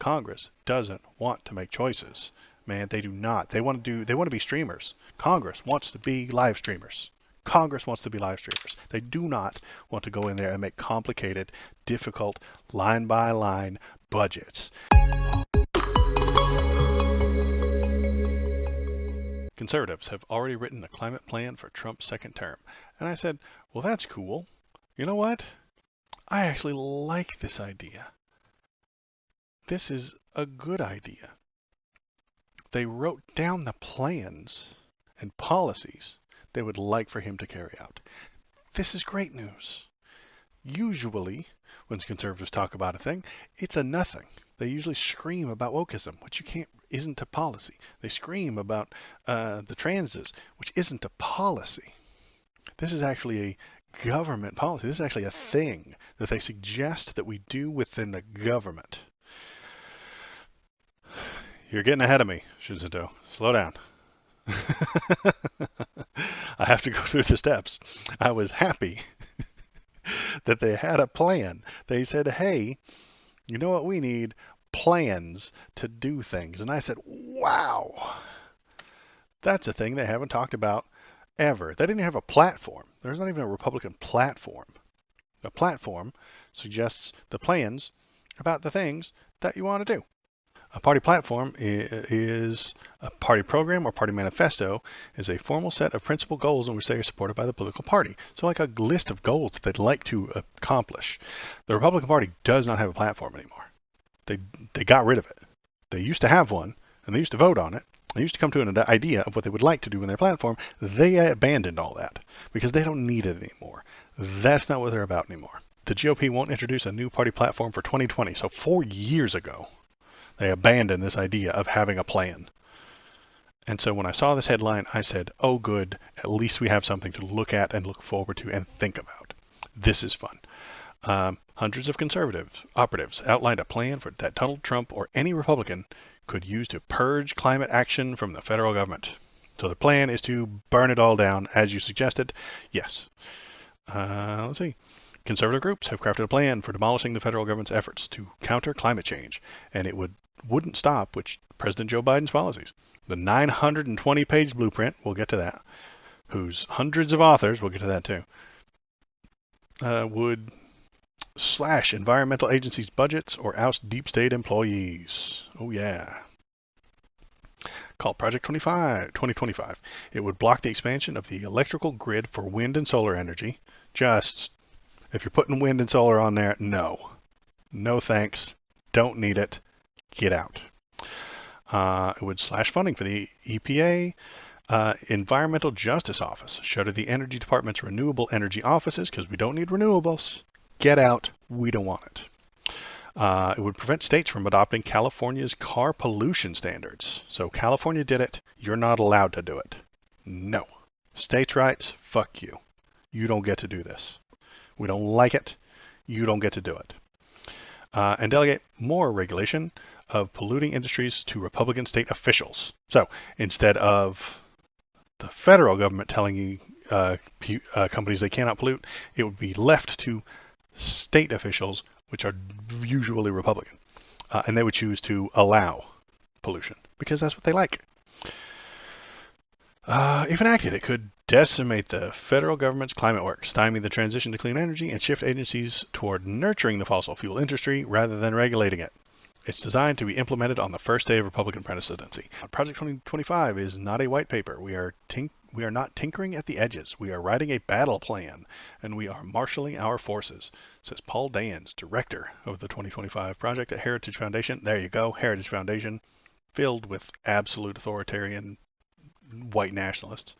Congress doesn't want to make choices. Man, they do not. They want to be streamers. Congress wants to be live streamers. Congress wants to be live streamers. They do not want to go in there and make complicated, difficult, line-by-line budgets. Conservatives have already written a climate plan for Trump's second term. And I said, well, that's cool. You know what? I actually like this idea. This is a good idea. They wrote down the plans and policies they would like for him to carry out. This is great news. Usually, when conservatives talk about a thing, it's a nothing. They usually scream about wokeism, which isn't a policy. They scream about the transes, which isn't a policy. This is actually a government policy. This is actually a thing that they suggest that we do within the government. You're getting ahead of me, Shizuto. Slow down. I have to go through the steps. I was happy that they had a plan. They said, hey, you know what we need? Plans to do things. And I said, wow, that's a thing they haven't talked about ever. They didn't have a platform. There's not even a Republican platform. A platform suggests the plans about the things that you want to do. A party platform is a party program or party manifesto is a formal set of principal goals in which they are supported by the political party. So like a list of goals that they'd like to accomplish. The Republican Party does not have a platform anymore. They got rid of it. They used to have one, and they used to vote on it. They used to come to an idea of what they would like to do in their platform. They abandoned all that because they don't need it anymore. That's not what they're about anymore. The GOP won't introduce a new party platform for 2020. So 4 years ago, they abandoned this idea of having a plan. And so when I saw this headline, I said, oh good, at least we have something to look at and look forward to and think about. This is fun. Hundreds of conservative operatives outlined a plan that Donald Trump or any Republican could use to purge climate action from the federal government. So the plan is to burn it all down, as you suggested. Yes. Let's see. Conservative groups have crafted a plan for demolishing the federal government's efforts to counter climate change, and it wouldn't stop with President Joe Biden's policies. The 920-page blueprint, we'll get to that, whose hundreds of authors, we'll get to that too, would slash environmental agencies' budgets or oust deep state employees. Oh yeah. Called Project 2025. It would block the expansion of the electrical grid for wind and solar energy. Just, if you're putting wind and solar on there, no. No thanks. Don't need it. Get out. It would slash funding for the EPA, Environmental Justice Office, shutter the Energy Department's renewable energy offices because we don't need renewables. Get out. We don't want it. It would prevent states from adopting California's car pollution standards. So California did it. You're not allowed to do it. No. States' rights, fuck you. You don't get to do this. We don't like it. You don't get to do it. And delegate more regulation of polluting industries to Republican state officials. So instead of the federal government telling companies they cannot pollute, it would be left to state officials, which are usually Republican. And they would choose to allow pollution because that's what they like. If enacted, it could decimate the federal government's climate work, stymie the transition to clean energy, and shift agencies toward nurturing the fossil fuel industry rather than regulating it. It's designed to be implemented on the first day of Republican presidency. Project 2025 is not a white paper. We are not tinkering at the edges. We are writing a battle plan, and we are marshaling our forces, says Paul Dans, director of the 2025 project at Heritage Foundation. There you go, Heritage Foundation, filled with absolute authoritarian white nationalists,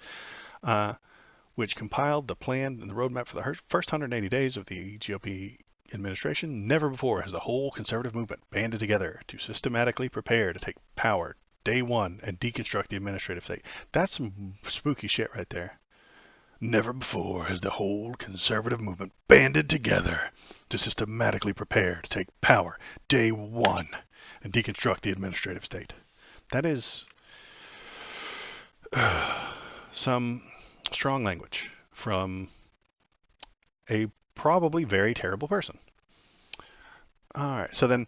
which compiled the plan and the roadmap for the first 180 days of the GOP administration. Never before has the whole conservative movement banded together to systematically prepare to take power day one and deconstruct the administrative state. That's some spooky shit right there. Never before has the whole conservative movement banded together to systematically prepare to take power day one and deconstruct the administrative state. That is some strong language from a probably very terrible person. All right, so then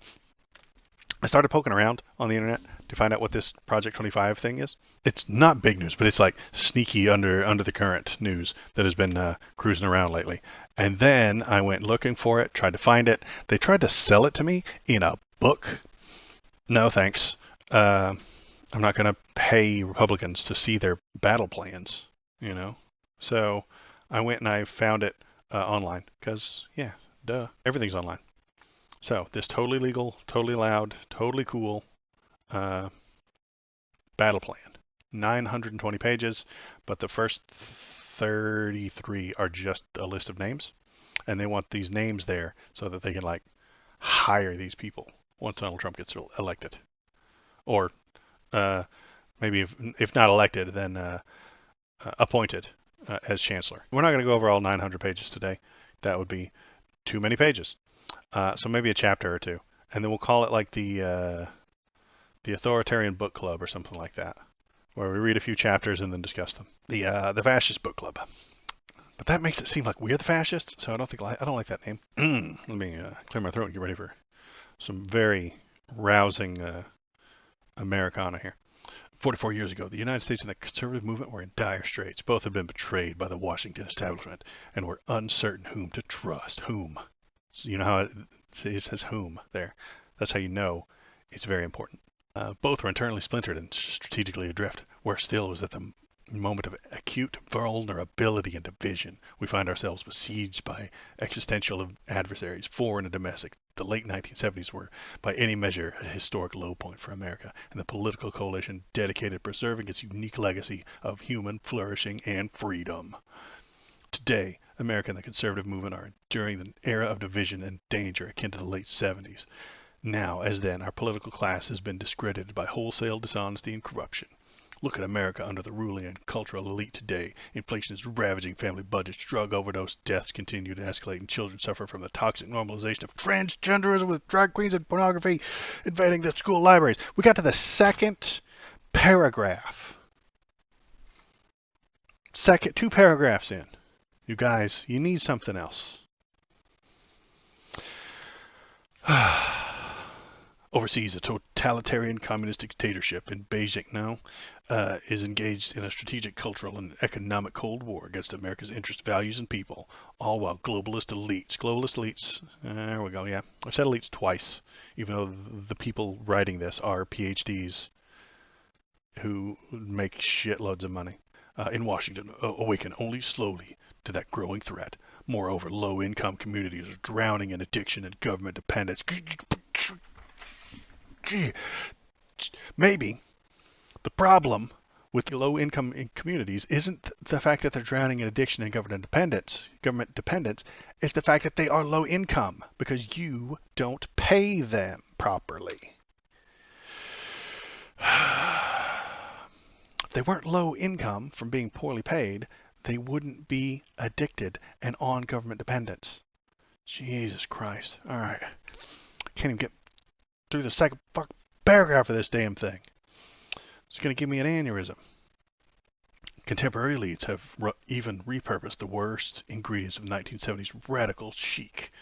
I started poking around on the internet to find out what this Project 25 thing is. It's not big news, but it's like sneaky under the current news that has been cruising around lately. And then I went looking for it, tried to find it. They tried to sell it to me in a book. No thanks. I'm not going to pay Republicans to see their battle plans, you know. So I went and I found it online because, yeah, duh, everything's online. So this totally legal, totally allowed, totally cool uh, battle plan. 920 pages, but the first 33 are just a list of names, and they want these names there so that they can like hire these people once Donald Trump gets elected, or uh, maybe if not elected, then appointed as chancellor. We're not going to go over all 900 pages today. That would be too many pages. So maybe a chapter or two, and then we'll call it like the Authoritarian Book Club or something like that, where we read a few chapters and then discuss them. The Fascist Book Club. But that makes it seem like we're the fascists, so I don't like that name. Let me clear my throat and get ready for some very rousing Americana here. 44 years ago, the United States and the conservative movement were in dire straits. Both had been betrayed by the Washington establishment and were uncertain whom to trust. Whom? So you know how it says whom there. That's how you know it's very important. Both were internally splintered and strategically adrift. Worse still was at the moment of acute vulnerability and division. We find ourselves besieged by existential adversaries, foreign and domestic. The late 1970s were, by any measure, a historic low point for America, and the political coalition dedicated to preserving its unique legacy of human flourishing and freedom. Today, America and the conservative movement are enduring an era of division and danger akin to the late 70s. Now, as then, our political class has been discredited by wholesale dishonesty and corruption. Look at America under the ruling and cultural elite today. Inflation is ravaging family budgets, drug overdose deaths continue to escalate, and children suffer from the toxic normalization of transgenderism with drag queens and pornography invading the school libraries. We got to the second paragraph. Two paragraphs in. You guys, you need something else. Overseas, a totalitarian communist dictatorship in Beijing now is engaged in a strategic, cultural, and economic Cold War against America's interests, values, and people, all while globalist elites, there we go, yeah. I've said elites twice, even though the people writing this are PhDs who make shitloads of money. In Washington, awaken only slowly to that growing threat. Moreover, low-income communities are drowning in addiction and government dependence. Maybe the problem with the low-income communities isn't the fact that they're drowning in addiction and government dependence, it's the fact that they are low income because you don't pay them properly. If they weren't low income from being poorly paid, they wouldn't be addicted and on government dependence. Jesus Christ. All right. Can't even get through the second paragraph of this damn thing. It's going to give me an aneurysm. Contemporary elites have even repurposed the worst ingredients of 1970s radical chic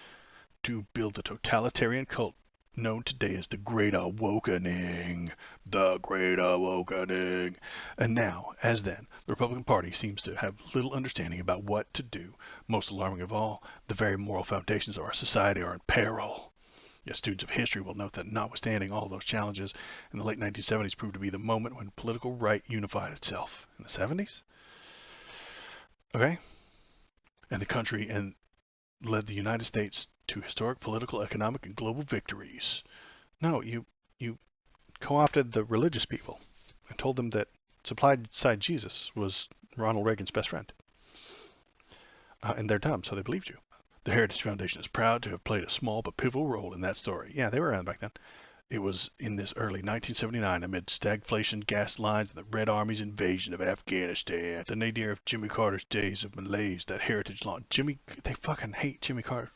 to build the totalitarian cult known today as the Great Awakening. The Great Awakening. And now, as then, the Republican Party seems to have little understanding about what to do. Most alarming of all, the very moral foundations of our society are in peril. Yet students of history will note that notwithstanding all those challenges, in the late 1970s proved to be the moment when political right unified itself. In the 70s? Okay. And the country and led the United States to historic political, economic, and global victories. No, you co-opted the religious people and told them that supply side Jesus was Ronald Reagan's best friend. And they're dumb, so they believed you. The Heritage Foundation is proud to have played a small but pivotal role in that story. Yeah, they were around back then. It was in this early 1979, amid stagflation, gas lines, and the Red Army's invasion of Afghanistan, the nadir of Jimmy Carter's days of malaise, that Heritage launched. They fucking hate Jimmy Carter.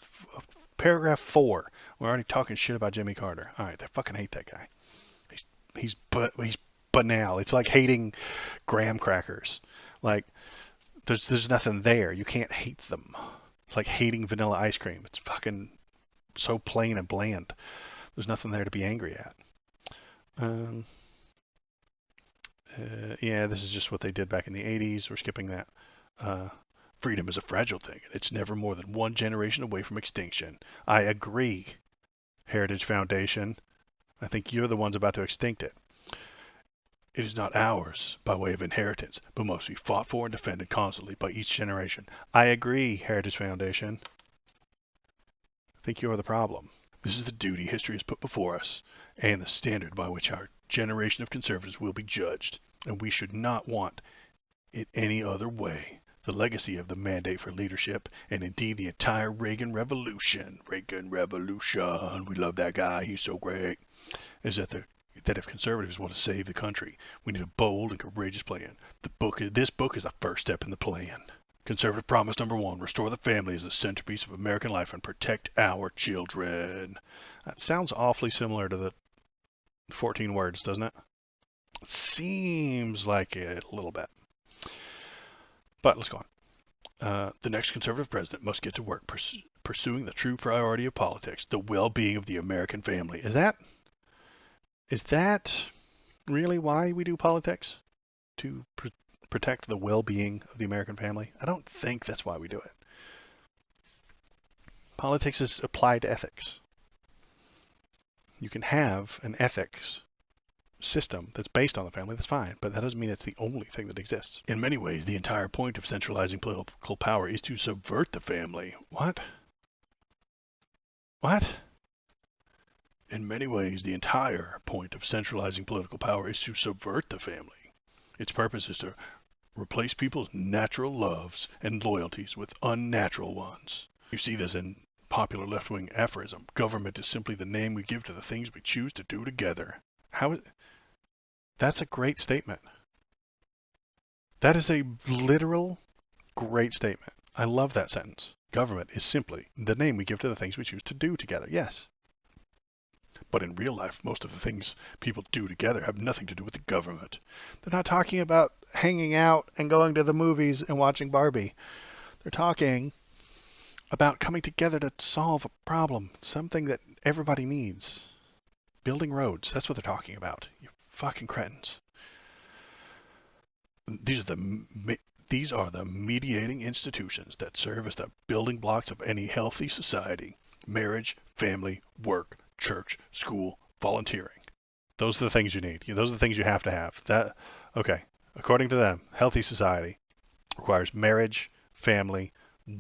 Paragraph 4. We're already talking shit about Jimmy Carter. All right, they fucking hate that guy. He's banal. It's like hating graham crackers. Like there's nothing there. You can't hate them. It's like hating vanilla ice cream. It's fucking so plain and bland. There's nothing there to be angry at. Um, yeah, this is just what they did back in the 80s. We're skipping that. Uh, Freedom is a fragile thing, and it's never more than one generation away from extinction. I agree, Heritage Foundation. I think you're the ones about to extinct it. It is not ours by way of inheritance, but must be fought for and defended constantly by each generation. I agree, Heritage Foundation. I think you're the problem. This is the duty history has put before us, and the standard by which our generation of conservatives will be judged, and we should not want it any other way. The legacy of the mandate for leadership, and indeed the entire Reagan Revolution, we love that guy, he's so great, is that if conservatives want to save the country, we need a bold and courageous plan. This book is the first step in the plan. Conservative promise number one, restore the family as the centerpiece of American life and protect our children. That sounds awfully similar to the 14 words, doesn't it? Seems like it a little bit. But let's go on. The next conservative president must get to work pursuing the true priority of politics, the well-being of the American family. Is that really why we do politics? To protect the well-being of the American family? I don't think that's why we do it. Politics is applied ethics. You can have an ethics system that's based on the family, that's fine, but that doesn't mean it's the only thing that exists. In many ways, the entire point of centralizing political power is to subvert the family. What? In many ways, the entire point of centralizing political power is to subvert the family. Its purpose is to replace people's natural loves and loyalties with unnatural ones. You see this in popular left-wing aphorism. Government is simply the name we give to the things we choose to do together. That's a great statement. That is a literal great statement. I love that sentence. Government is simply the name we give to the things we choose to do together. Yes. But in real life, most of the things people do together have nothing to do with the government. They're not talking about hanging out and going to the movies and watching Barbie. They're talking about coming together to solve a problem, something that everybody needs. Building roads, that's what they're talking about. You fucking cretins. These are the mediating institutions that serve as the building blocks of any healthy society. Marriage, family, work, church, school, volunteering. Those are the things you need. Those are the things you have to have. Okay. According to them, healthy society requires marriage, family,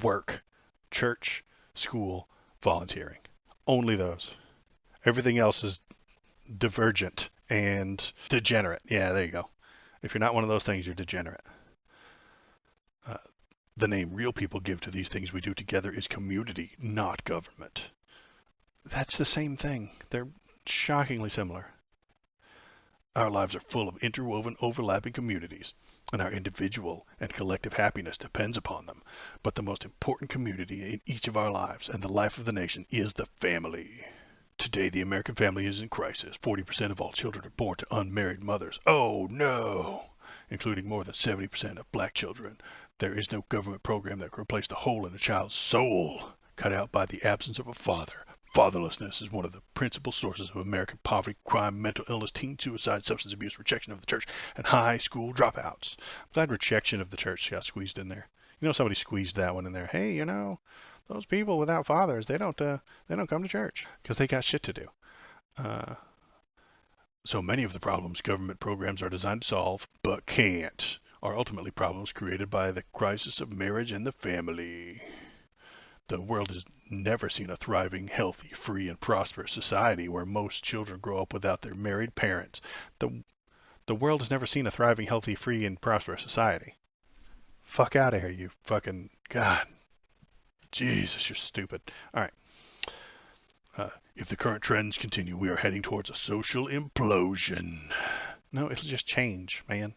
work, church, school, volunteering. Only those. Everything else is divergent and degenerate. Yeah, there you go. If you're not one of those things, you're degenerate. The name real people give to these things we do together is community, not government. That's the same thing. They're shockingly similar. Our lives are full of interwoven, overlapping communities, and our individual and collective happiness depends upon them. But the most important community in each of our lives and the life of the nation is the family. Today, the American family is in crisis. 40% of all children are born to unmarried mothers. Oh no! Including more than 70% of black children. There is no government program that can replace the hole in a child's soul, cut out by the absence of a father. Fatherlessness is one of the principal sources of American poverty, crime, mental illness, teen suicide, substance abuse, rejection of the church, and high school dropouts. I'm glad rejection of the church got squeezed in there. Somebody squeezed that one in there. Hey, those people without fathers, they don't come to church because they got shit to do. So many of the problems government programs are designed to solve, but can't, are ultimately problems created by the crisis of marriage and the family. The world has never seen a thriving, healthy, free, and prosperous society where most children grow up without their married parents. The world has never seen a thriving, healthy, free, and prosperous society. Fuck out of here, you fucking... God. Jesus, you're stupid. All right. If the current trends continue, we are heading towards a social implosion. No, it'll just change, man.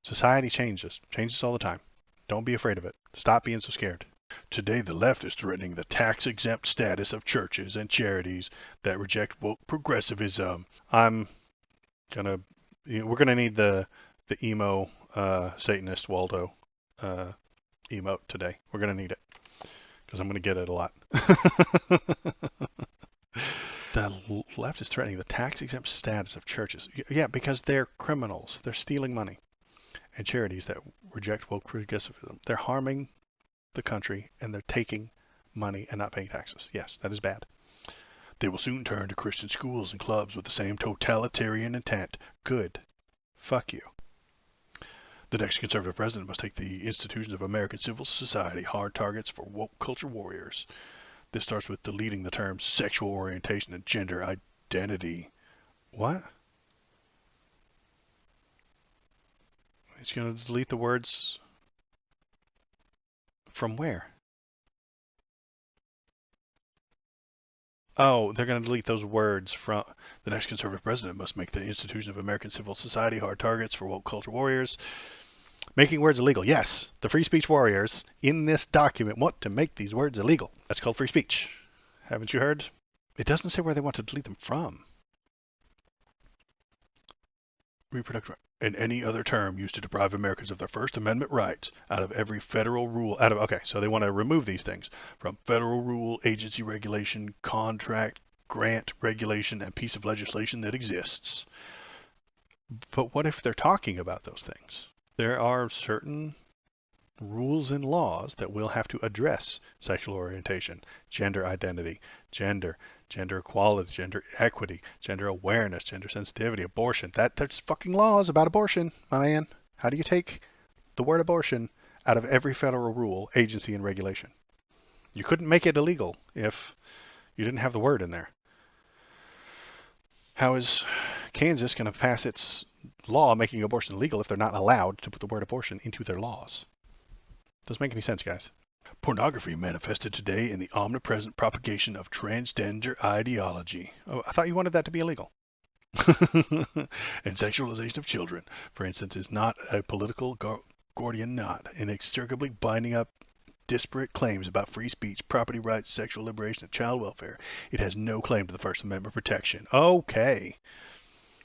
Society changes all the time. Don't be afraid of it. Stop being so scared. Today, the left is threatening the tax-exempt status of churches and charities that reject woke progressivism. We're gonna need the emo Satanist Waldo emote today. We're gonna need it because I'm gonna get it a lot. The left is threatening the tax-exempt status of churches. Yeah, because they're criminals. They're stealing money. And charities that reject woke progressivism. They're harming the country, and they're taking money and not paying taxes. Yes, that is bad. They will soon turn to Christian schools and clubs with the same totalitarian intent. Good. Fuck you. The next conservative president must take the institutions of American civil society hard targets for woke culture warriors. This starts with deleting the terms sexual orientation and gender identity. What? He's going to delete the words from where? Oh, they're going to delete those words from the next conservative president must make the institution of American civil society hard targets for woke culture warriors. Making words illegal. Yes, the free speech warriors in this document want to make these words illegal. That's called free speech. Haven't you heard? It doesn't say where they want to delete them from. Reproductive and any other term used to deprive Americans of their First Amendment rights out of every federal rule. Okay, so they want to remove these things from federal rule, agency regulation, contract, grant regulation, and piece of legislation that exists. But what if they're talking about those things? There are certain rules and laws that will have to address sexual orientation, gender identity, gender equality, gender equity, gender awareness, gender sensitivity, abortion. There's fucking laws about abortion, my man. How do you take the word abortion out of every federal rule, agency, and regulation? You couldn't make it illegal if you didn't have the word in there. How is Kansas going to pass its law making abortion illegal if they're not allowed to put the word abortion into their laws? Doesn't make any sense, guys. Pornography manifested today in the omnipresent propagation of transgender ideology. Oh, I thought you wanted that to be illegal. And sexualization of children, for instance, is not a political Gordian knot, inextricably binding up disparate claims about free speech, property rights, sexual liberation, and child welfare. It has no claim to the First Amendment protection. Okay.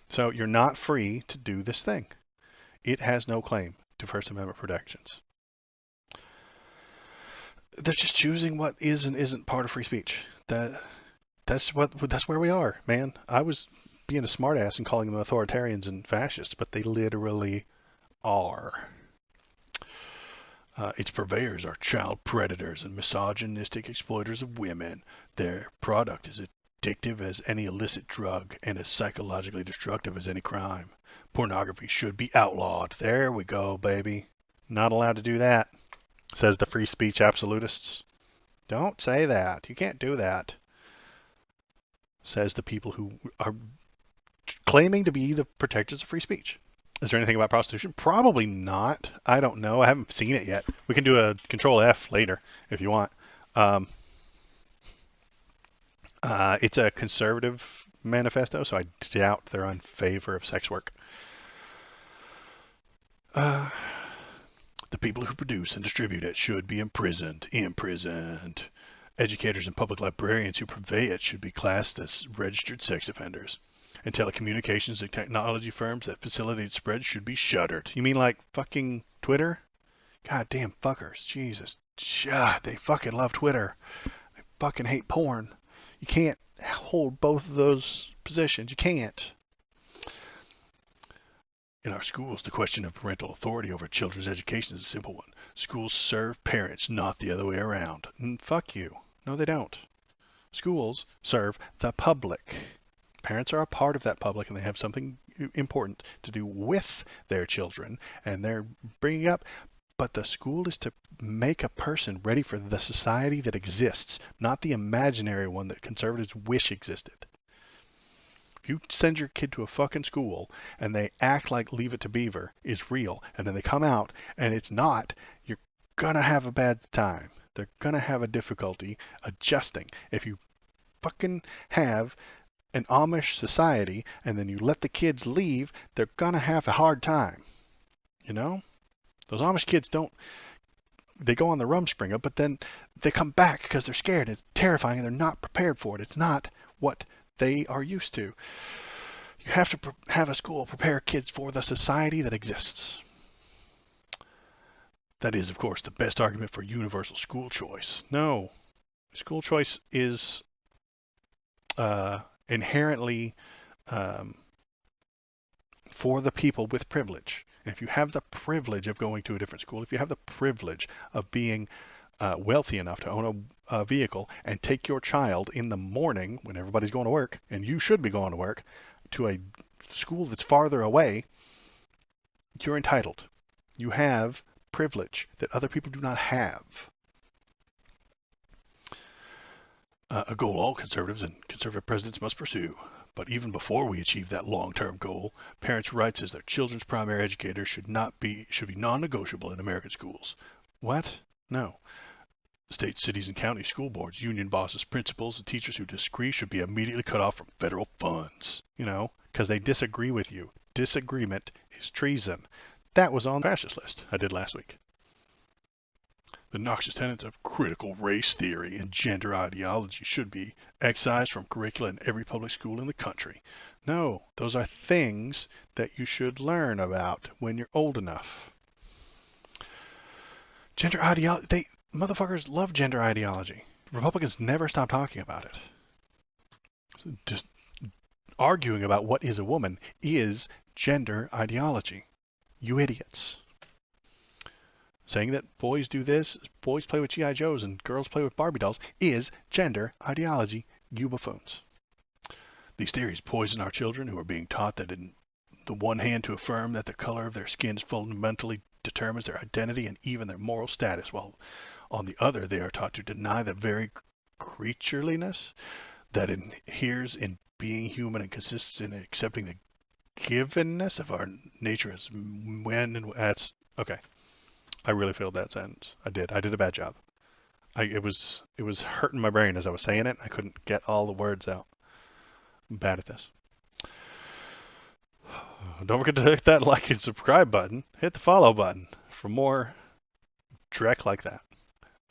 So you're not free to do this thing. It has no claim to First Amendment protections. They're just choosing what is and isn't part of free speech. That's where we are, man. I was being a smartass and calling them authoritarians and fascists, but they literally are. Its purveyors are child predators and misogynistic exploiters of women. Their product is addictive as any illicit drug and as psychologically destructive as any crime. Pornography should be outlawed. There we go, baby. Not allowed to do that, says the free speech absolutists. Don't say that. You can't do that, says the people who are claiming to be the protectors of free speech. Is there anything about prostitution? Probably not. I don't know. I haven't seen it yet. We can do a Control F later if you want. It's a conservative manifesto, so I doubt they're in favor of sex work. The people who produce and distribute it should be imprisoned. Educators and public librarians who purvey it should be classed as registered sex offenders. And telecommunications and technology firms that facilitate spread should be shuttered. You mean like fucking Twitter? Goddamn fuckers. Jesus. God, they fucking love Twitter. They fucking hate porn. You can't hold both of those positions. You can't. In our schools, the question of parental authority over children's education is a simple one. Schools serve parents, not the other way around. Fuck you. No, they don't. Schools serve the public. Parents are a part of that public, and they have something important to do with their children, and they're bringing up. But the school is to make a person ready for the society that exists, not the imaginary one that conservatives wish existed. If you send your kid to a fucking school and they act like Leave It to Beaver is real, and then they come out and it's not, you're going to have a bad time. They're going to have a difficulty adjusting. If you fucking have an Amish society and then you let the kids leave, they're going to have a hard time. You know? Those Amish kids they go on the Rumspringa, but then they come back because they're scared. It's terrifying and they're not prepared for it. It's not what they are used to. You have to have a school prepare kids for the society that exists. That is, of course, the best argument for universal school choice. No. School choice is inherently um, for the people with privilege. And if you have the privilege of going to a different school, if you have the privilege of being wealthy enough to own a vehicle and take your child in the morning when everybody's going to work, and you should be going to work, to a school that's farther away, you're entitled. You have privilege that other people do not have. A goal all conservatives and conservative presidents must pursue. But even before we achieve that long-term goal, parents' rights as their children's primary educators should be non-negotiable in American schools. What? No. States, cities, and county school boards, union bosses, principals, and teachers who disagree should be immediately cut off from federal funds. Because they disagree with you. Disagreement is treason. That was on the fascist list I did last week. The noxious tenets of critical race theory and gender ideology should be excised from curricula in every public school in the country. No, those are things that you should learn about when you're old enough. Gender ideology, motherfuckers love gender ideology. Republicans never stop talking about it. So just arguing about what is a woman is gender ideology. You idiots. Saying that boys do this, boys play with G.I. Joes and girls play with Barbie dolls is gender ideology, you buffoons. These theories poison our children who are being taught that in the one hand to affirm that the color of their skin fundamentally determines their identity and even their moral status, while on the other they are taught to deny the very creatureliness that inheres in being human and consists in accepting the givenness of our nature as men and that's okay. I really failed that sentence. I did a bad job. It was hurting my brain as I was saying it. I couldn't get all the words out. I'm bad at this. Don't forget to hit that like and subscribe button. Hit the follow button for more dreck like that.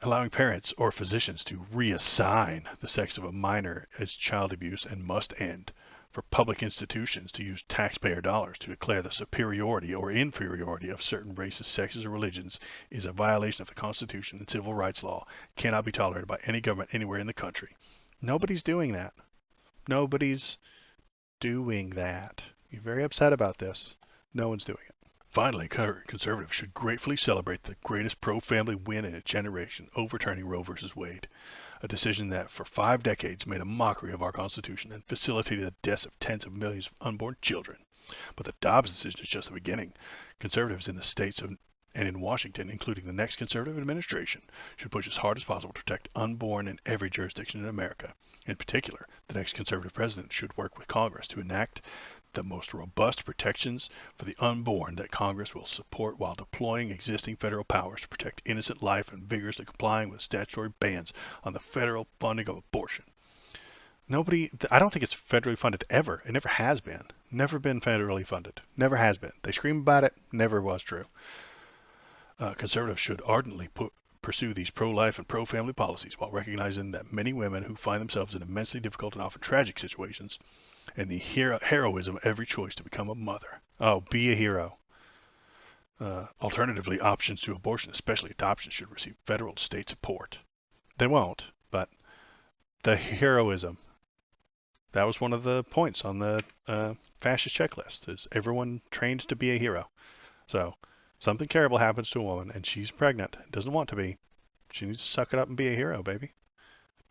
Allowing parents or physicians to reassign the sex of a minor is child abuse and must end. For public institutions to use taxpayer dollars to declare the superiority or inferiority of certain races, sexes, or religions is a violation of the Constitution and civil rights law. It cannot be tolerated by any government anywhere in the country. Nobody's doing that. Nobody's doing that. You're very upset about this. No one's doing it. Finally, conservatives should gratefully celebrate the greatest pro-family win in a generation, overturning Roe v. Wade. A decision that for 5 decades made a mockery of our Constitution and facilitated the deaths of tens of millions of unborn children. But the Dobbs decision is just the beginning. Conservatives in the states and in Washington, including the next conservative administration, should push as hard as possible to protect unborn in every jurisdiction in America. In particular, the next conservative president should work with Congress to enact the most robust protections for the unborn that Congress will support while deploying existing federal powers to protect innocent life and vigorously complying with statutory bans on the federal funding of abortion. I don't think it's federally funded ever. It never has been. Never been federally funded. Never has been. They scream about it. Never was true. Conservatives should ardently pursue these pro-life and pro-family policies while recognizing that many women who find themselves in immensely difficult and often tragic situations and the heroism of every choice to become a mother. Oh, be a hero. Alternatively, options to abortion, especially adoption, should receive federal and state support. They won't, but the heroism, that was one of the points on the fascist checklist, is everyone trained to be a hero. So something terrible happens to a woman and she's pregnant, doesn't want to be. She needs to suck it up and be a hero, baby.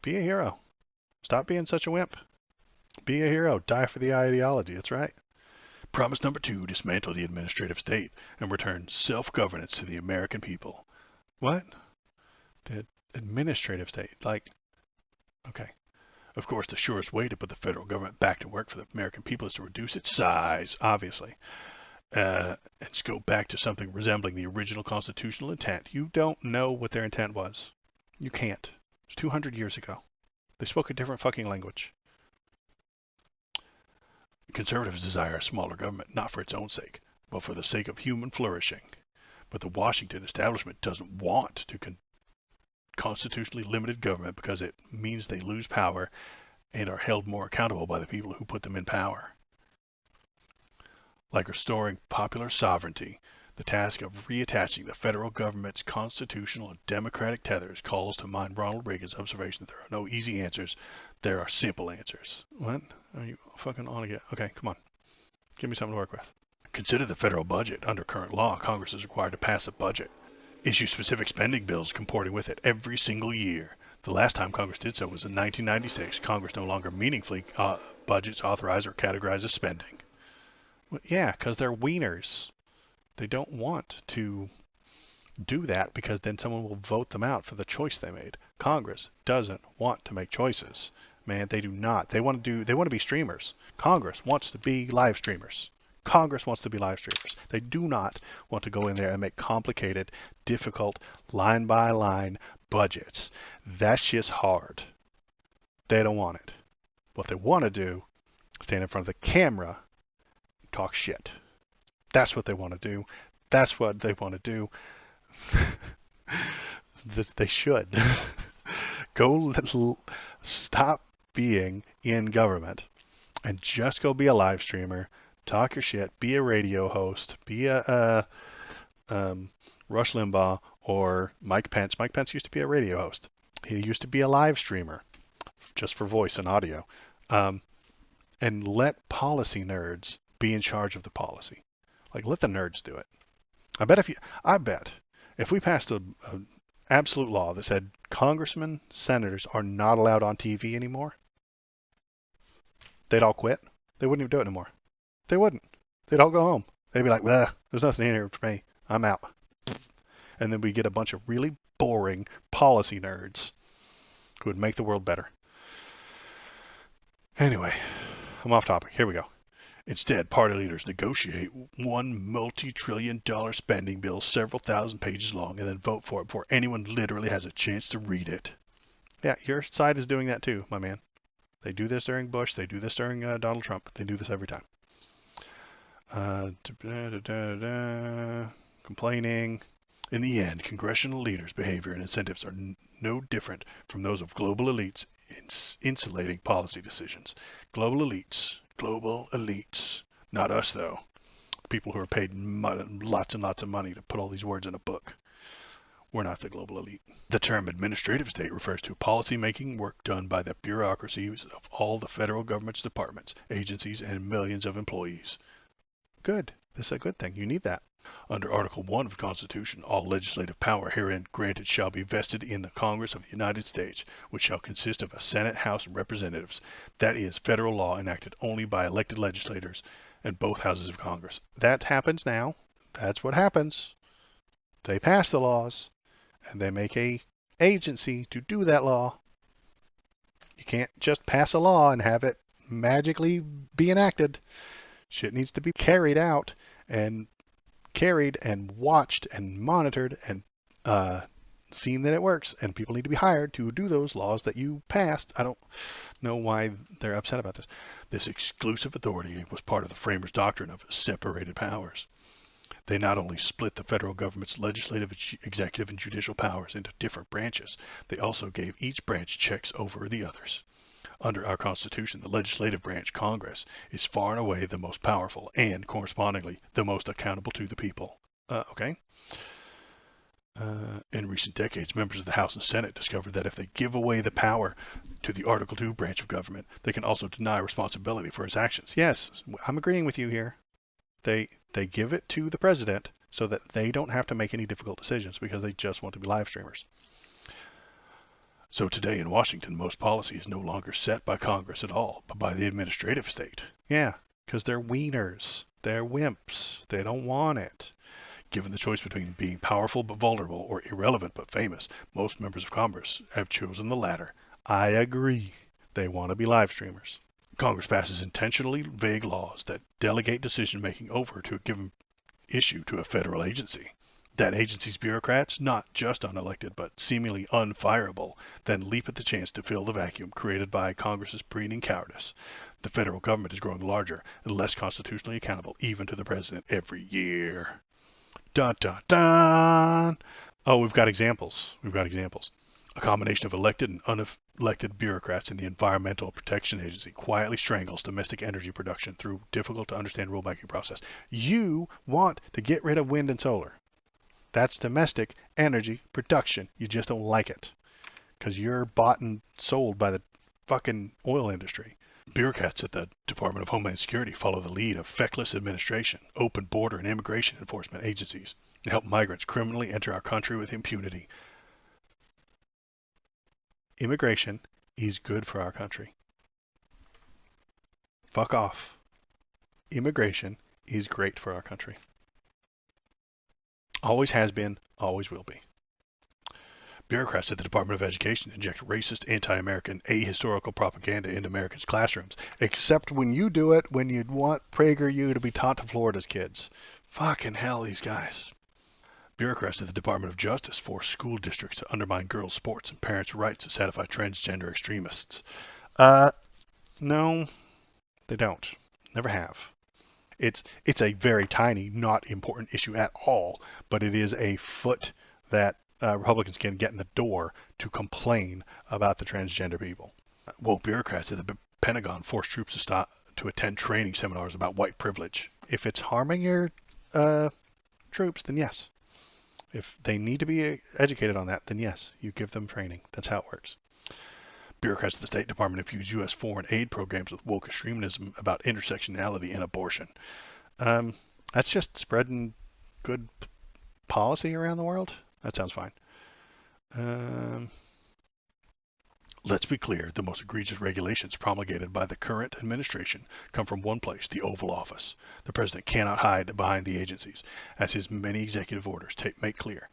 Be a hero. Stop being such a wimp. Be a hero. Die for the ideology. That's right. Promise number 2, dismantle the administrative state and return self-governance to the American people. What? The administrative state? Okay. Of course, the surest way to put the federal government back to work for the American people is to reduce its size, obviously, and go back to something resembling the original constitutional intent. You don't know what their intent was. You can't. It was 200 years ago. They spoke a different fucking language. Conservatives desire a smaller government, not for its own sake, but for the sake of human flourishing. But the Washington establishment doesn't want to constitutionally limited government because it means they lose power and are held more accountable by the people who put them in power. Like restoring popular sovereignty, The task of reattaching the federal government's constitutional and democratic tethers calls to mind Ronald Reagan's observation that there are no easy answers, there are simple answers. What? Are you fucking on again? Okay, come on. Give me something to work with. Consider the federal budget. Under current law, Congress is required to pass a budget, issue specific spending bills comporting with it every single year. The last time Congress did so was in 1996. Congress no longer meaningfully budgets, authorize, or categorizes spending. Well, yeah, because they're wieners. They don't want to do that because then someone will vote them out for the choice they made. Congress doesn't want to make choices. Man, they do not. They want to be streamers. Congress wants to be live streamers. Congress wants to be live streamers. They do not want to go in there and make complicated, difficult, line by line budgets. That's just hard. They don't want it. What they want to do, stand in front of the camera, talk shit. That's what they want to do. That's what they want to do. They should. Stop being in government and just go be a live streamer. Talk your shit. Be a radio host. Be a Rush Limbaugh or Mike Pence. Mike Pence used to be a radio host. He used to be a live streamer, just for voice and audio. And let policy nerds be in charge of the policy. Like, let the nerds do it. I bet if we passed a absolute law that said congressmen, senators are not allowed on TV anymore, they'd all quit. They wouldn't even do it anymore. They wouldn't. They'd all go home. They'd be like, well, there's nothing in here for me. I'm out. And then we get a bunch of really boring policy nerds who would make the world better. Anyway, I'm off topic. Here we go. Instead, party leaders negotiate one multi-trillion-dollar spending bill several thousand pages long and then vote for it before anyone literally has a chance to read it. Yeah, your side is doing that too, my man. They do this during Bush. They do this during Donald Trump. They do this every time. Complaining. In the end, congressional leaders' behavior and incentives are no different from those of global elites insulating policy decisions. Global elites. Not us, though. People who are paid lots and lots of money to put all these words in a book. We're not the global elite. The term administrative state refers to policy-making work done by the bureaucracies of all the federal government's departments, agencies, and millions of employees. Good. This is a good thing. You need that. Under Article 1 of the Constitution, all legislative power herein granted shall be vested in the Congress of the United States, which shall consist of a Senate, House, and Representatives. That is, federal law enacted only by elected legislators and both houses of Congress. That happens now. That's what happens. They pass the laws, and they make a agency to do that law. You can't just pass a law and have it magically be enacted. Shit needs to be carried out and watched and monitored and seen that it works, and people need to be hired to do those laws that you passed. I don't know why they're upset about this. This exclusive authority was part of the framers' doctrine of separated powers. They not only split the federal government's legislative, executive, and judicial powers into different branches, they also gave each branch checks over the others. Under our Constitution, the legislative branch, Congress, is far and away the most powerful and, correspondingly, the most accountable to the people. Okay. In recent decades, members of the House and Senate discovered that if they give away the power to the Article 2 branch of government, they can also deny responsibility for its actions. Yes, I'm agreeing with you here. They give it to the president so that they don't have to make any difficult decisions because they just want to be live streamers. So today in Washington, most policy is no longer set by Congress at all, but by the administrative state. Yeah, because they're wieners. They're wimps. They don't want it. Given the choice between being powerful but vulnerable or irrelevant but famous, most members of Congress have chosen the latter. I agree. They want to be live streamers. Congress passes intentionally vague laws that delegate decision-making over to a given issue to a federal agency. That agency's bureaucrats, not just unelected but seemingly unfireable, then leap at the chance to fill the vacuum created by Congress's preening cowardice. The federal government is growing larger and less constitutionally accountable even to the president every year. Dun dun dun! Oh, we've got examples. A combination of elected and elected bureaucrats in the Environmental Protection Agency quietly strangles domestic energy production through difficult to understand rulemaking process. You want to get rid of wind and solar. That's domestic energy production. You just don't like it because you're bought and sold by the fucking oil industry. Bureaucrats at the Department of Homeland Security follow the lead of feckless administration, open border and immigration enforcement agencies, and help migrants criminally enter our country with impunity. Immigration is good for our country. Fuck off. Immigration is great for our country. Always has been, always will be. Bureaucrats at the Department of Education inject racist, anti-American, ahistorical propaganda into Americans' classrooms, except when you do it when you want PragerU to be taught to Florida's kids. Fucking hell, these guys. Bureaucrats at the Department of Justice force school districts to undermine girls' sports and parents' rights to satisfy transgender extremists. No, they don't. Never have. It's a very tiny, not important issue at all, but it is a foot that Republicans can get in the door to complain about the transgender people. Woke bureaucrats at the Pentagon force troops to attend training seminars about white privilege. If it's harming your troops, then yes. If they need to be educated on that, then yes, you give them training. That's how it works. Bureaucrats at the State Department infuse U.S. foreign aid programs with woke extremism about intersectionality and abortion. That's just spreading good policy around the world. That sounds fine. Let's be clear, the most egregious regulations promulgated by the current administration come from one place, the Oval Office. The president cannot hide behind the agencies, as his many executive orders make clear.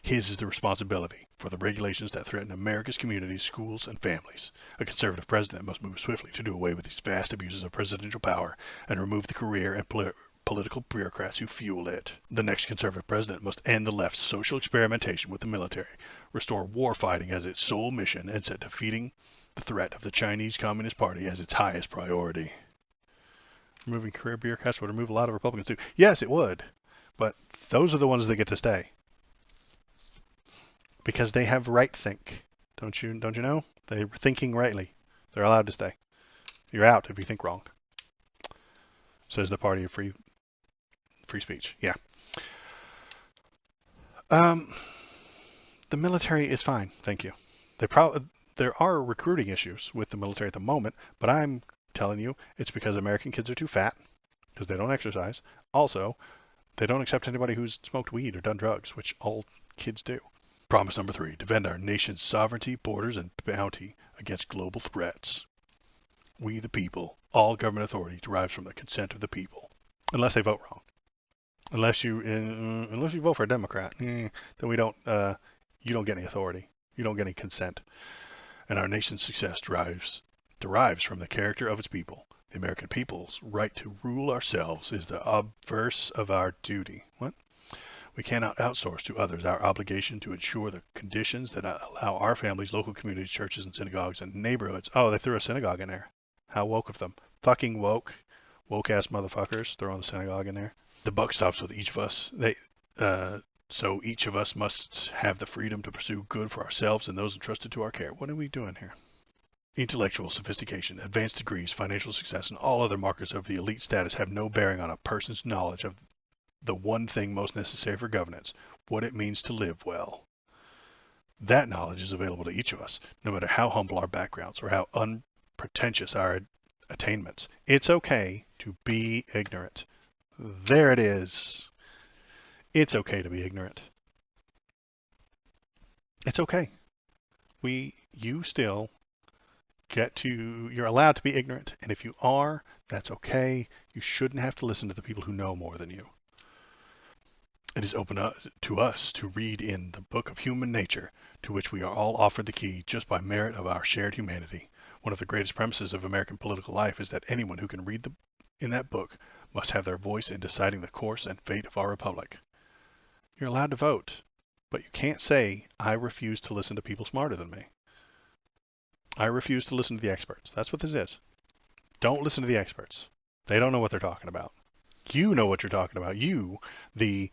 His is the responsibility for the regulations that threaten America's communities, schools, and families. A conservative president must move swiftly to do away with these vast abuses of presidential power and remove the career and political bureaucrats who fuel it. The next conservative president must end the left's social experimentation with the military, restore war fighting as its sole mission, and set defeating the threat of the Chinese Communist Party as its highest priority. Removing career bureaucrats would remove a lot of Republicans too. Yes, it would. But those are the ones that get to stay. Because they have right think. Don't you know? They're thinking rightly. They're allowed to stay. You're out if you think wrong. Says the party of free speech. Yeah. The military is fine, thank you. There are recruiting issues with the military at the moment, but I'm telling you it's because American kids are too fat because they don't exercise. Also, they don't accept anybody who's smoked weed or done drugs, which all kids do. Promise number 3, defend our nation's sovereignty, borders, and bounty against global threats. We the people, all government authority derives from the consent of the people, unless they vote wrong. Unless you vote for a Democrat, then we don't. You don't get any authority. You don't get any consent. And our nation's success derives from the character of its people. The American people's right to rule ourselves is the obverse of our duty. What? We cannot outsource to others our obligation to ensure the conditions that allow our families, local communities, churches, and synagogues and neighborhoods. Oh, they threw a synagogue in there. How woke of them. Fucking woke. Woke-ass motherfuckers throwing the synagogue in there. The buck stops with each of us. So each of us must have the freedom to pursue good for ourselves and those entrusted to our care. What are we doing here? Intellectual sophistication, advanced degrees, financial success, and all other markers of the elite status have no bearing on a person's knowledge of the one thing most necessary for governance, what it means to live well. That knowledge is available to each of us, no matter how humble our backgrounds or how unpretentious our attainments. It's okay to be ignorant. There it is. It's okay to be ignorant. It's okay. You still you're allowed to be ignorant. And if you are, that's okay. You shouldn't have to listen to the people who know more than you. It is open to us to read in the book of human nature, to which we are all offered the key just by merit of our shared humanity. One of the greatest premises of American political life is that anyone who can read in that book must have their voice in deciding the course and fate of our republic. You're allowed to vote, but you can't say, I refuse to listen to people smarter than me. I refuse to listen to the experts. That's what this is. Don't listen to the experts. They don't know what they're talking about. You know what you're talking about. You, the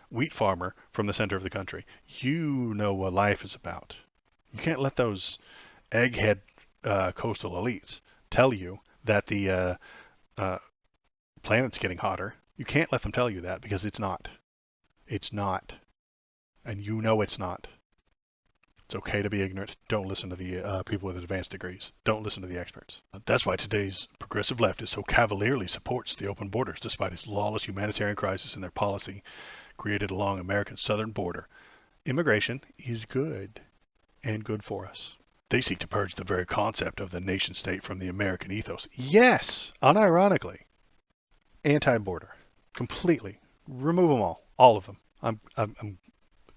wheat farmer from the center of the country. You know what life is about. You can't let those egghead coastal elites tell you that the uh, planet's getting hotter, you can't let them tell you that because it's not. It's not. And you know it's not. It's okay to be ignorant. Don't listen to the people with advanced degrees. Don't listen to the experts. That's why today's progressive leftist so cavalierly supports the open borders despite its lawless humanitarian crisis and their policy created along America's southern border. Immigration is good and good for us. They seek to purge the very concept of the nation state from the American ethos. Yes, unironically, anti-border, completely. Remove them all of them. I'm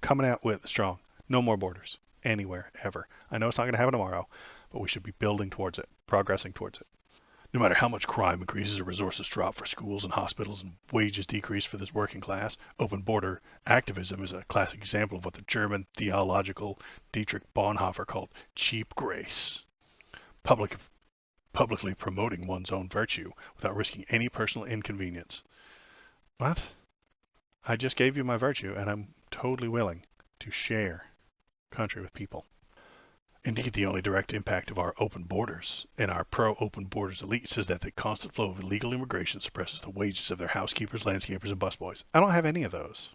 coming out with strong. No more borders anywhere ever. I know it's not going to happen tomorrow, but we should be building towards it, progressing towards it. No matter how much crime increases or resources drop for schools and hospitals and wages decrease for this working class, open border activism is a classic example of what the German theological Dietrich Bonhoeffer called cheap grace. Publicly promoting one's own virtue without risking any personal inconvenience. What? I just gave you my virtue, and I'm totally willing to share country with people. Indeed, the only direct impact of our open borders and our pro-open borders elites is that the constant flow of illegal immigration suppresses the wages of their housekeepers, landscapers, and busboys. I don't have any of those.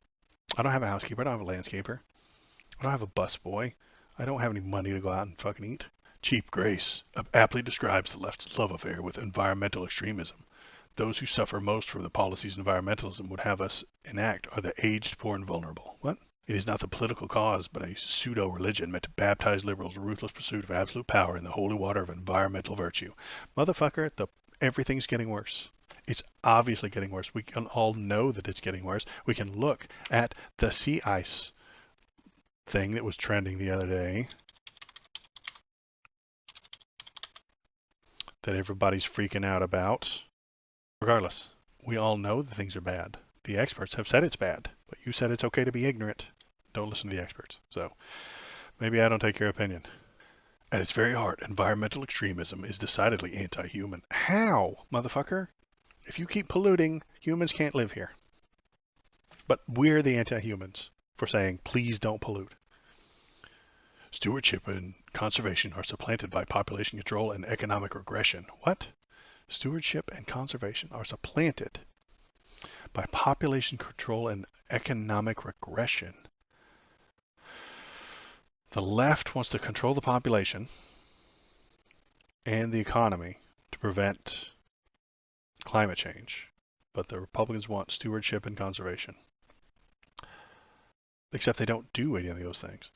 I don't have a housekeeper. I don't have a landscaper. I don't have a busboy. I don't have any money to go out and fucking eat. Cheap grace aptly describes the left's love affair with environmental extremism. Those who suffer most from the policies environmentalism would have us enact are the aged, poor, and vulnerable. What? It is not the political cause, but a pseudo-religion meant to baptize liberals' ruthless pursuit of absolute power in the holy water of environmental virtue. Motherfucker, everything's getting worse. It's obviously getting worse. We can all know that it's getting worse. We can look at the sea ice thing that was trending the other day that everybody's freaking out about. Regardless, we all know that things are bad. The experts have said it's bad, but you said it's okay to be ignorant. Don't listen to the experts. So maybe I don't take your opinion. At its very heart, environmental extremism is decidedly anti-human. How, motherfucker? If you keep polluting, humans can't live here. But we're the anti-humans for saying, please don't pollute. Stewardship and conservation are supplanted by population control and economic regression. What? Stewardship and conservation are supplanted by population control and economic regression. The left wants to control the population and the economy to prevent climate change, but the Republicans want stewardship and conservation. Except they don't do any of those things.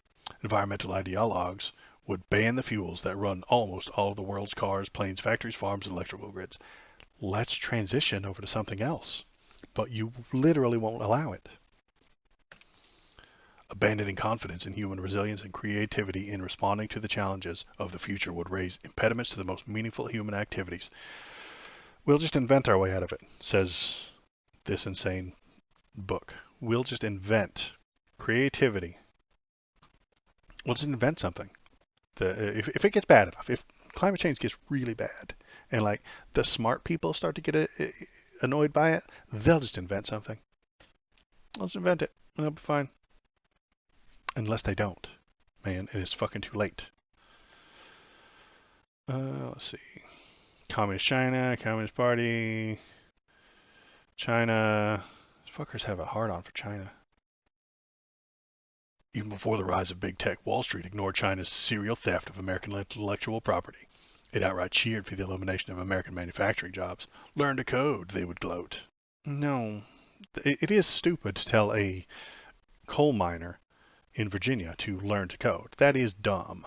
Environmental ideologues would ban the fuels that run almost all of the world's cars, planes, factories, farms, and electrical grids. Let's transition over to something else. But you literally won't allow it. Abandoning confidence in human resilience and creativity in responding to the challenges of the future would raise impediments to the most meaningful human activities. We'll just invent our way out of it, says this insane book. We'll just invent creativity. We'll just invent something. If it gets bad enough, if climate change gets really bad, and like the smart people start to get annoyed by it, they'll just invent something. Let's invent it, and it'll be fine. Unless they don't. Man, it is fucking too late. Let's see. Communist China, Communist Party, China. These fuckers have a hard-on for China. Even before the rise of big tech, Wall Street ignored China's serial theft of American intellectual property. It outright cheered for the elimination of American manufacturing jobs. Learn to code, they would gloat. No, it is stupid to tell a coal miner in Virginia to learn to code. That is dumb.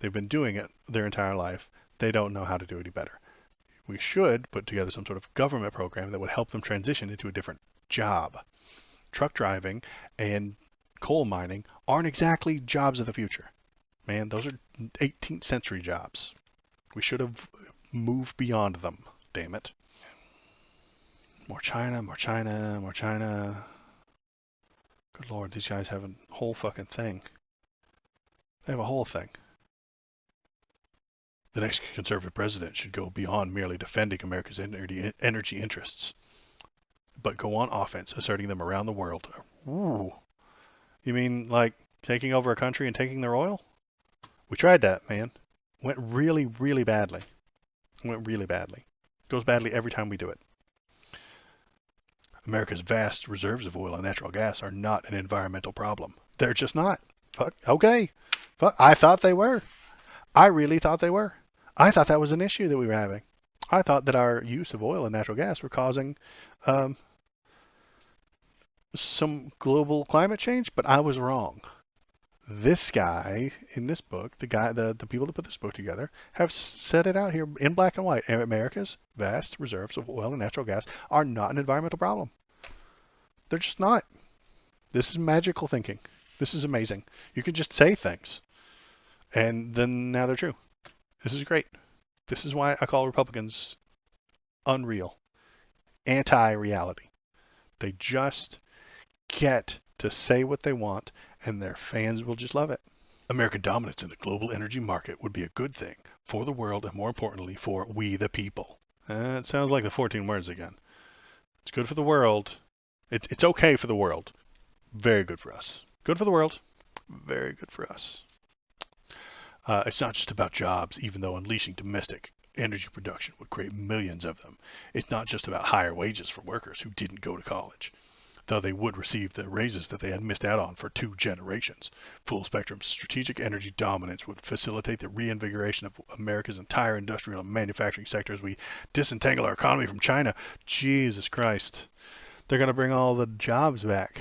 They've been doing it their entire life. They don't know how to do any better. We should put together some sort of government program that would help them transition into a different job. Truck driving and coal mining aren't exactly jobs of the future. Man, those are 18th century jobs. We should have moved beyond them, damn it. More China, more China, more China. Good Lord, these guys have a whole fucking thing. They have a whole thing. The next conservative president should go beyond merely defending America's energy interests, but go on offense, asserting them around the world. Ooh. You mean like taking over a country and taking their oil? We tried that, man. Went really, really badly. Went really badly. Goes badly every time we do it. America's vast reserves of oil and natural gas are not an environmental problem. They're just not. Fuck. Okay. Fuck. I thought they were. I really thought they were. I thought that was an issue that we were having. I thought that our use of oil and natural gas were causing um, some global climate change, but I was wrong. This guy in this book, the people that put this book together, have set it out here in black and white. America's vast reserves of oil and natural gas are not an environmental problem. They're just not. This is magical thinking. This is amazing. You can just say things, and then now they're true. This is great. This is why I call Republicans unreal, anti-reality. They just get to say what they want, and their fans will just love it. American dominance in the global energy market would be a good thing for the world and, more importantly, for we the people. It sounds like the 14 words again. It's good for the world. It's okay for the world. Very good for us. Good for the world. Very good for us. It's not just about jobs, even though unleashing domestic energy production would create millions of them. It's not just about higher wages for workers who didn't go to college, though they would receive the raises that they had missed out on for 2 generations. Full spectrum strategic energy dominance would facilitate the reinvigoration of America's entire industrial and manufacturing sector as we disentangle our economy from China. Jesus Christ. They're going to bring all the jobs back.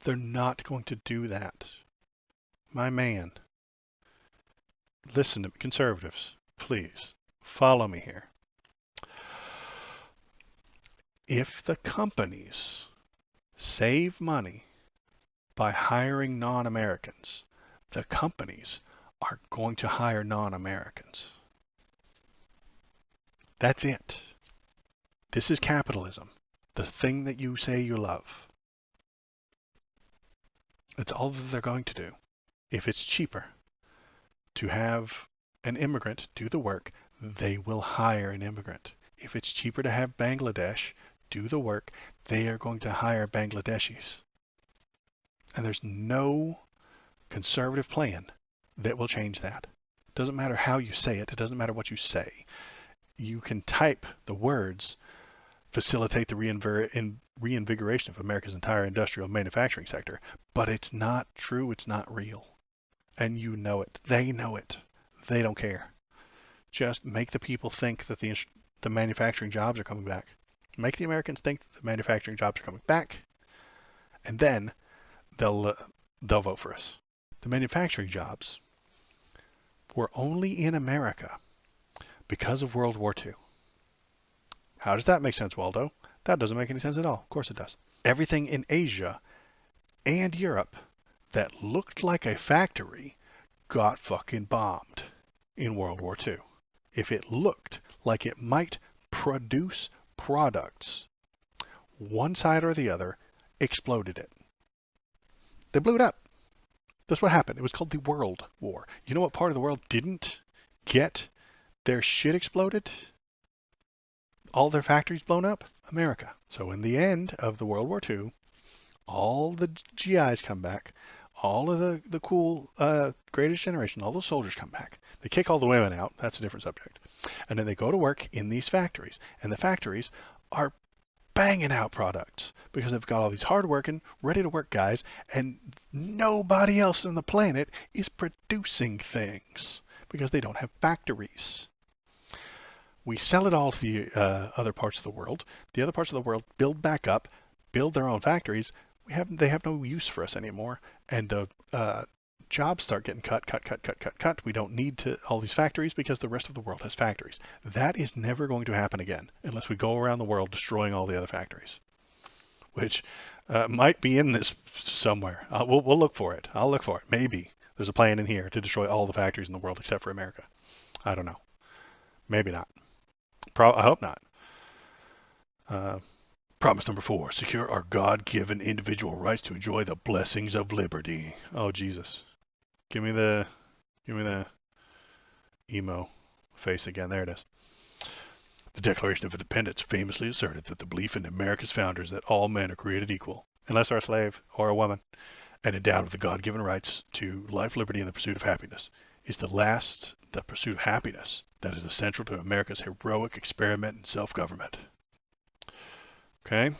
They're not going to do that. My man. Listen to me, conservatives, please. Follow me here. If the companies save money by hiring non-Americans, the companies are going to hire non-Americans. That's it. This is capitalism, the thing that you say you love. It's all that they're going to do. If it's cheaper to have an immigrant do the work, they will hire an immigrant. If it's cheaper to have Bangladesh do the work, they are going to hire Bangladeshis. And there's no conservative plan that will change that. It doesn't matter how you say it. It doesn't matter what you say. You can type the words, facilitate the reinvigoration of America's entire industrial manufacturing sector, but it's not true. It's not real. And you know it. They know it. They don't care. Just make the people think that the manufacturing jobs are coming back. Make the Americans think that the manufacturing jobs are coming back, and then they'll vote for us. The manufacturing jobs were only in America because of World War II. How does that make sense, Waldo? That doesn't make any sense at all. Of course it does. Everything in Asia and Europe that looked like a factory got fucking bombed in World War II. If it looked like it might produce products, one side or the other exploded it. They blew it up. That's what happened. It was called the World War. You know what part of the world didn't get their shit exploded? All their factories blown up? America. So in the end of the World War II, all the GIs come back. All of the cool Greatest Generation, all those soldiers come back. They kick all the women out. That's a different subject. And then they go to work in these factories. And the factories are banging out products because they've got all these hard-working, ready-to-work guys, and nobody else on the planet is producing things because they don't have factories. We sell it all to the other parts of the world. The other parts of the world build back up, build their own factories. They have no use for us anymore, and the jobs start getting cut. We don't need all these factories because the rest of the world has factories. That is never going to happen again unless we go around the world destroying all the other factories, which might be in this somewhere. We'll look for it. I'll look for it. Maybe there's a plan in here to destroy all the factories in the world except for America. I don't know. Maybe not. I hope not. Promise number 4, secure our God-given individual rights to enjoy the blessings of liberty. Oh, Jesus. Give me the emo face again. There it is. The Declaration of Independence famously asserted that the belief in America's founders that all men are created equal unless they're a slave or a woman, and endowed with the God-given rights to life, liberty, and the pursuit of happiness. Is the pursuit of happiness, that is the central to America's heroic experiment in self-government. Okay?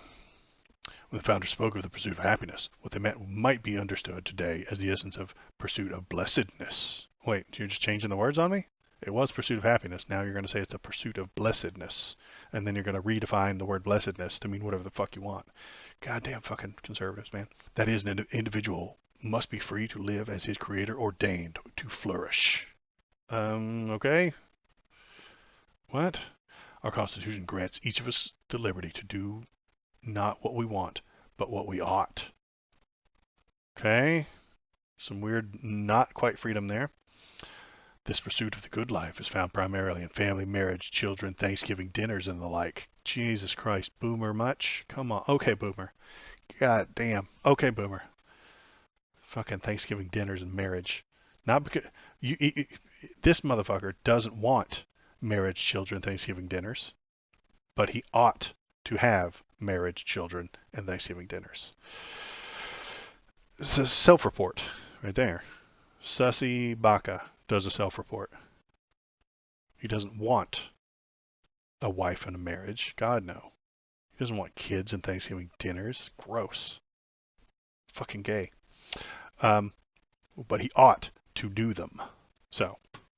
When the founders spoke of the pursuit of happiness, what they meant might be understood today as the essence of pursuit of blessedness. Wait, you're just changing the words on me? It was pursuit of happiness. Now you're going to say it's the pursuit of blessedness. And then you're going to redefine the word blessedness to mean whatever the fuck you want. Goddamn fucking conservatives, man. That is, an individual must be free to live as his creator ordained to flourish. Okay? What? Our Constitution grants each of us the liberty to do not what we want, but what we ought. Okay? Some weird, not quite freedom there. This pursuit of the good life is found primarily in family, marriage, children, Thanksgiving dinners, and the like. Jesus Christ, boomer much? Come on. Okay, boomer. God damn. Okay, boomer. Fucking Thanksgiving dinners and marriage. Not because this motherfucker doesn't want marriage, children, Thanksgiving dinners, but he ought to have marriage, children, and Thanksgiving dinners. It's a self-report right there. Sussy Baka does a self-report. He doesn't want a wife and a marriage. God, no. He doesn't want kids and Thanksgiving dinners. Gross. Fucking gay. But he ought to do them. So,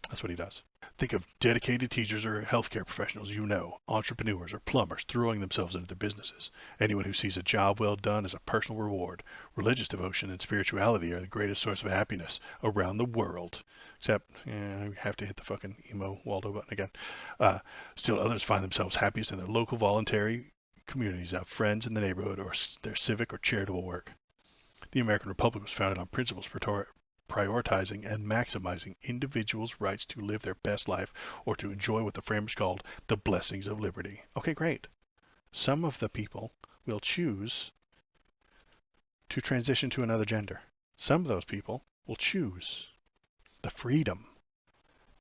that's what he does. Think of dedicated teachers or healthcare professionals you know, entrepreneurs or plumbers throwing themselves into their businesses. Anyone who sees a job well done as a personal reward. Religious devotion and spirituality are the greatest source of happiness around the world. Except, we have to hit the fucking emo Waldo button again. Still others find themselves happiest in their local voluntary communities, have friends in the neighborhood, or their civic or charitable work. The American Republic was founded on principles prioritizing and maximizing individuals' rights to live their best life or to enjoy what the framers called the blessings of liberty. Okay, great. Some of the people will choose to transition to another gender. Some of those people will choose the freedom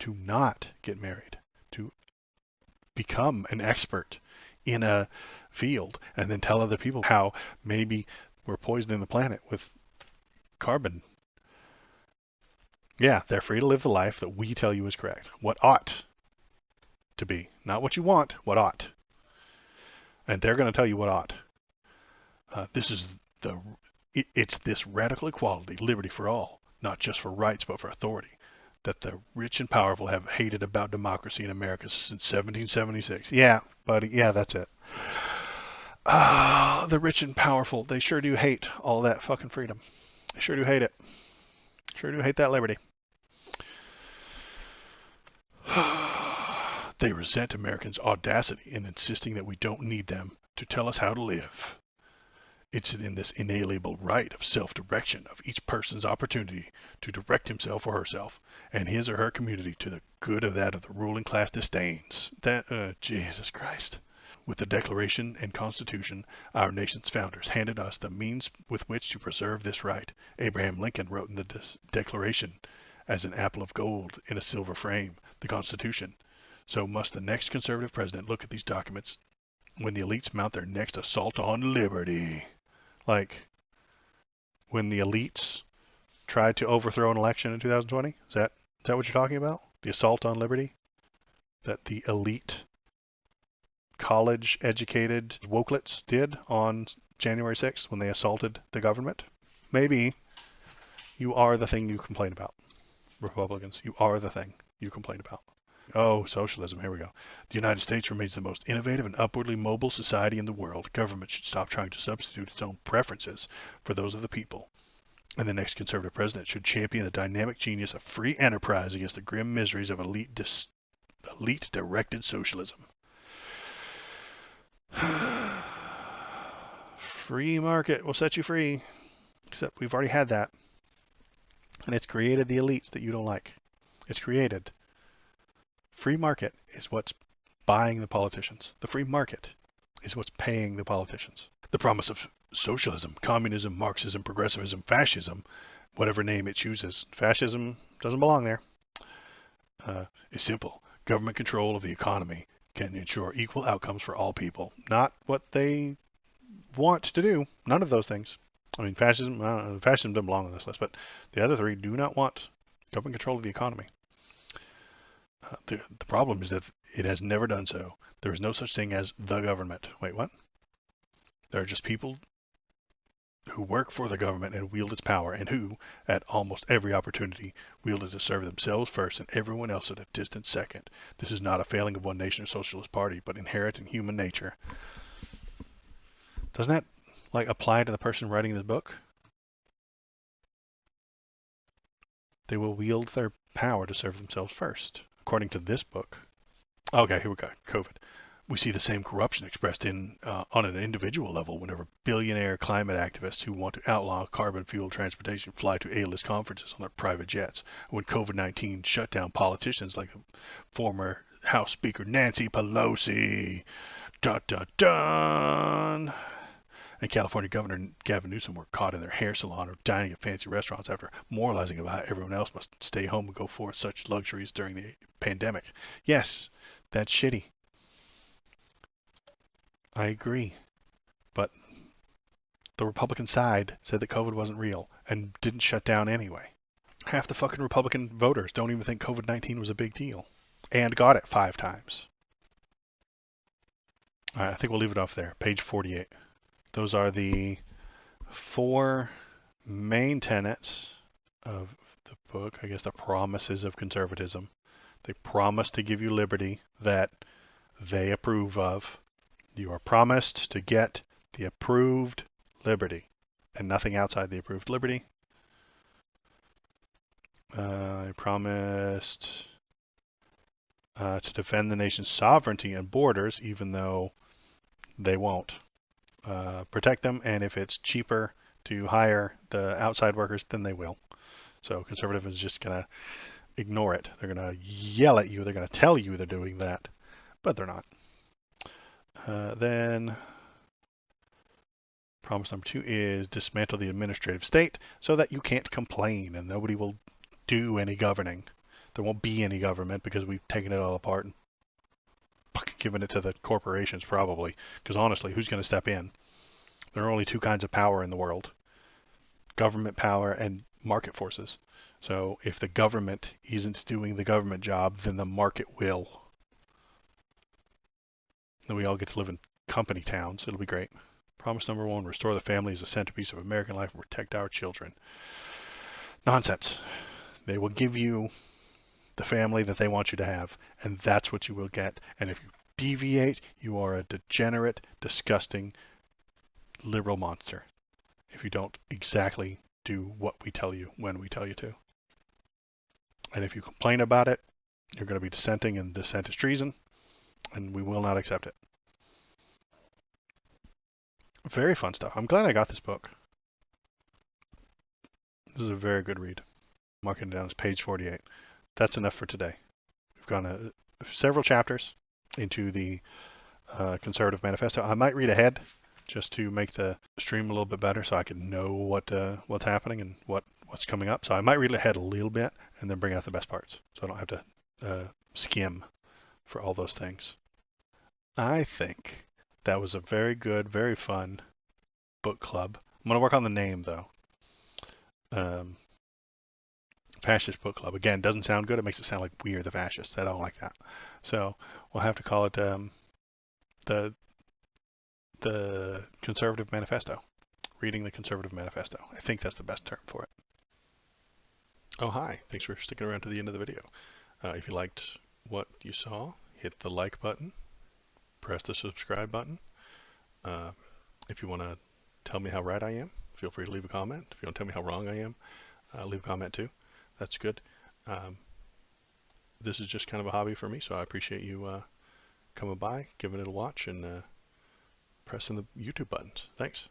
to not get married, to become an expert in a field, and then tell other people how maybe we're poisoning the planet with carbon. Yeah, they're free to live the life that we tell you is correct. What ought to be. Not what you want, what ought. And they're going to tell you what ought. It's this radical equality, liberty for all, not just for rights, but for authority, that the rich and powerful have hated about democracy in America since 1776. Yeah, buddy, yeah, that's it. The rich and powerful, they sure do hate all that fucking freedom. They sure do hate it. Sure do hate that liberty. They resent Americans' audacity in insisting that we don't need them to tell us how to live. It's in this inalienable right of self-direction of each person's opportunity to direct himself or herself and his or her community to the good of that of the ruling class disdains. Jesus Christ. With the Declaration and Constitution, our nation's founders handed us the means with which to preserve this right. Abraham Lincoln wrote in the Declaration, as an apple of gold in a silver frame, the Constitution. So must the next conservative president look at these documents when the elites mount their next assault on liberty. Like when the elites tried to overthrow an election in 2020? Is that what you're talking about? The assault on liberty? That the elite college-educated wokelets did on January 6th when they assaulted the government? Maybe you are the thing you complain about. Republicans, you are the thing you complain about. Oh, socialism, here we go. The United States remains the most innovative and upwardly mobile society in the world. Government should stop trying to substitute its own preferences for those of the people. And the next conservative president should champion the dynamic genius of free enterprise against the grim miseries of elite-directed socialism. Free market will set you free. Except we've already had that. And it's created the elites that you don't like. It's created. Free market is what's buying the politicians. The free market is what's paying the politicians. The promise of socialism, communism, Marxism, progressivism, fascism, whatever name it chooses. Fascism doesn't belong there. Is simple. Government control of the economy can ensure equal outcomes for all people. Not what they want to do none of those things. I mean, fascism doesn't belong on this list, but the other three do not want government control of the economy. The problem is that it has never done so. There is no such thing as the government. Wait, what? There are just people who work for the government and wield its power, and who, at almost every opportunity, wield it to serve themselves first and everyone else at a distant second. This is not a failing of one nation or socialist party, but inherent in human nature. Doesn't that apply to the person writing this book? They will wield their power to serve themselves first, according to this book. Okay, here we go. COVID. We see the same corruption expressed on an individual level whenever billionaire climate activists who want to outlaw carbon-fueled transportation fly to A-list conferences on their private jets. When COVID-19 shut down politicians like former House Speaker Nancy Pelosi. Dun, dun, dun. And California Governor Gavin Newsom were caught in their hair salon or dining at fancy restaurants after moralizing about how everyone else must stay home and go forth such luxuries during the pandemic. Yes, that's shitty. I agree. But the Republican side said that COVID wasn't real and didn't shut down anyway. Half the fucking Republican voters don't even think COVID-19 was a big deal and got it 5 times. All right, I think we'll leave it off there. Page 48. Those are the 4 main tenets of the book, I guess the promises of conservatism. They promise to give you liberty that they approve of. You are promised to get the approved liberty and nothing outside the approved liberty. I promised to defend the nation's sovereignty and borders, even though they won't protect them. And if it's cheaper to hire the outside workers, then they will. So conservative is just going to ignore it. They're going to yell at you. They're going to tell you they're doing that, but they're not. Then promise number 2 is dismantle the administrative state so that you can't complain and nobody will do any governing. There won't be any government because we've taken it all apart and given it to the corporations probably. Because honestly, who's going to step in? There are only 2 kinds of power in the world. Government power and market forces. So if the government isn't doing the government job, then the market will. Then we all get to live in company towns. It'll be great. Promise number 1, restore the family as a centerpiece of American life and protect our children. Nonsense. They will give you the family that they want you to have, and that's what you will get. And if you deviate, you are a degenerate, disgusting, liberal monster. If you don't exactly do what we tell you when we tell you to. And if you complain about it, you're going to be dissenting, and dissent is treason, and we will not accept it. Very fun stuff. I'm glad I got this book. This is a very good read. Marking it down as page 48. That's enough for today. We've gone several chapters into the Conservative Manifesto. I might read ahead just to make the stream a little bit better so I can know what's happening and what's coming up. So I might read ahead a little bit and then bring out the best parts so I don't have to skim for all those things. I think that was a very good, very fun book club. I'm going to work on the name, though. Fascist Book Club. Again, doesn't sound good. It makes it sound like we are the fascists. I don't like that. So we'll have to call it the Conservative Manifesto. Reading the Conservative Manifesto. I think that's the best term for it. Oh, hi. Thanks for sticking around to the end of the video. If you liked what you saw, hit the like button. Press the subscribe button. If you want to tell me how right I am, feel free to leave a comment. If you want to tell me how wrong I am, leave a comment too. That's good. This is just kind of a hobby for me, so I appreciate you coming by, giving it a watch, and pressing the YouTube buttons. Thanks.